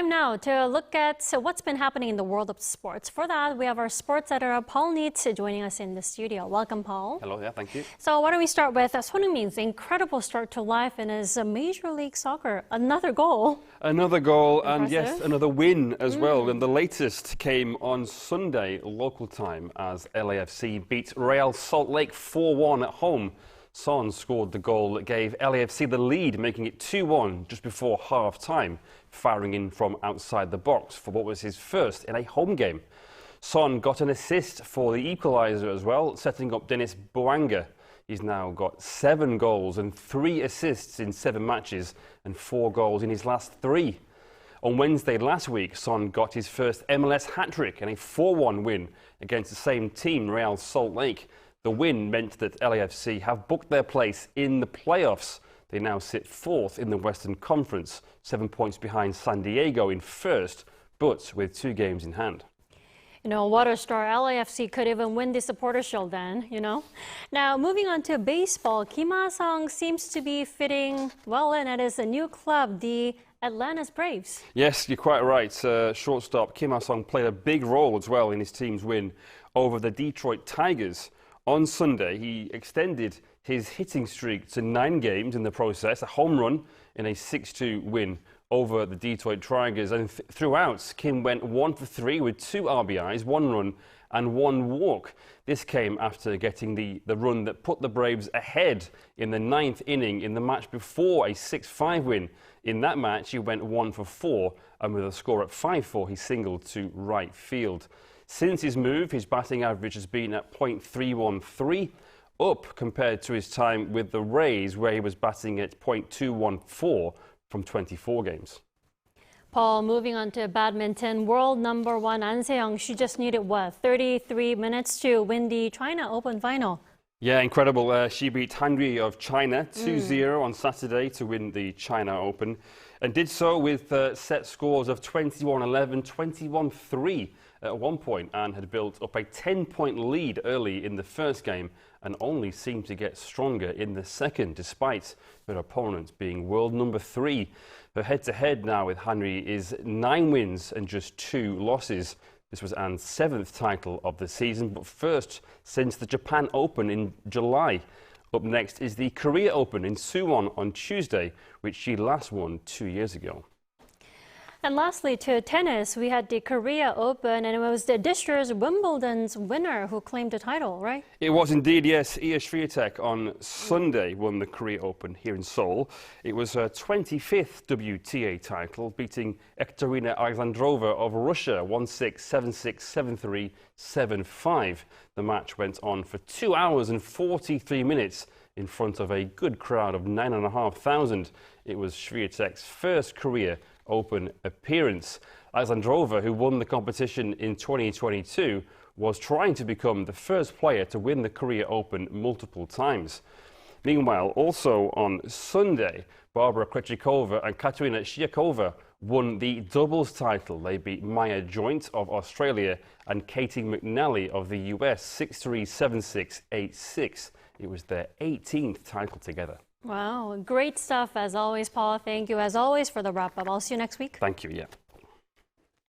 Time now to look at what's been happening in the world of sports. For that, we have our sports editor, Paul Neitz, joining us in the studio. Welcome, Paul. Hello, yeah, thank you. So why don't we start with Son Heung-min's incredible start to life in his Major League Soccer. Another goal. Another goal. Impressive. And yes, another win as well. And the latest came on Sunday, local time, as LAFC beat Real Salt Lake 4-1 at home. Son scored the goal that gave LAFC the lead, making it 2-1 just before half-time, firing in from outside the box for what was his first in a home game. Son got an assist for the equalizer as well, setting up Denis Bouanga. He's now got 7 goals and 3 assists in 7 matches and 4 goals in his last 3. On Wednesday last week, Son got his first MLS hat-trick and a 4-1 win against the same team, Real Salt Lake. The win meant that LAFC have booked their place in the playoffs. They now sit 4th in the Western Conference, 7 points behind San Diego in first, but with 2 games in hand. You know, what a star. LAFC could even win the Supporter Shield then, you know. Now, moving on to baseball, Kim Ha-sung seems to be fitting well in at his new club, the Atlanta Braves. Yes, you're quite right. Shortstop Kim Ha-sung played a big role as well in his team's win over the Detroit Tigers. On Sunday, he extended his hitting streak to 9 games in the process, a home run in a 6-2 win over the Detroit Tigers. And throughout, Kim went 1 for 3 with 2 RBIs, 1 run and 1 walk. This came after getting the run that put the Braves ahead in the 9th inning in the match before a 6-5 win. In that match, he went 1 for 4, and with a score at 5-4, he singled to right field. Since his move, his batting average has been at .313, up compared to his time with the Rays, where he was batting at .214 from 24 games. Paul, moving on to badminton, world number 1 An Se-young, she just needed, 33 minutes to win the China Open final. Yeah, incredible. She beat Han Ri of China 2-0 on Saturday to win the China Open, and did so with set scores of 21-11, 21-3 at one point, and had built up a 10-point lead early in the first game and only seemed to get stronger in the second, despite her opponent being world number 3. Her head-to-head now with Han Ri is 9 wins and just 2 losses. This was An's 7th title of the season, but first since the Japan Open in July. Up next is the Korea Open in Suwon on Tuesday, which she last won 2 years ago. And lastly, to tennis, we had the Korea Open, and it was this year's Wimbledon's winner who claimed the title, right? It was indeed, yes. Iga Swiatek on Sunday won the Korea Open here in Seoul. It was her 25th WTA title, beating Ekaterina Alexandrova of Russia 1-6, 7-6, 7-3, 7-5. The match went on for 2 hours and 43 minutes in front of a good crowd of 9,500. It was Swiatek's first Korea Open appearance. Alexandrova, who won the competition in 2022, was trying to become the first player to win the Korea Open multiple times. Meanwhile, also on Sunday, Barbara Krejcikova and Katerina Szyakova won the doubles title. They beat Maya Joint of Australia and Katie McNally of the US 6-3, 7-6, 8-6. It was their 18th title together. Wow, great stuff as always, Paul. Thank you as always for the wrap-up. I'll see you next week. Thank you, yeah.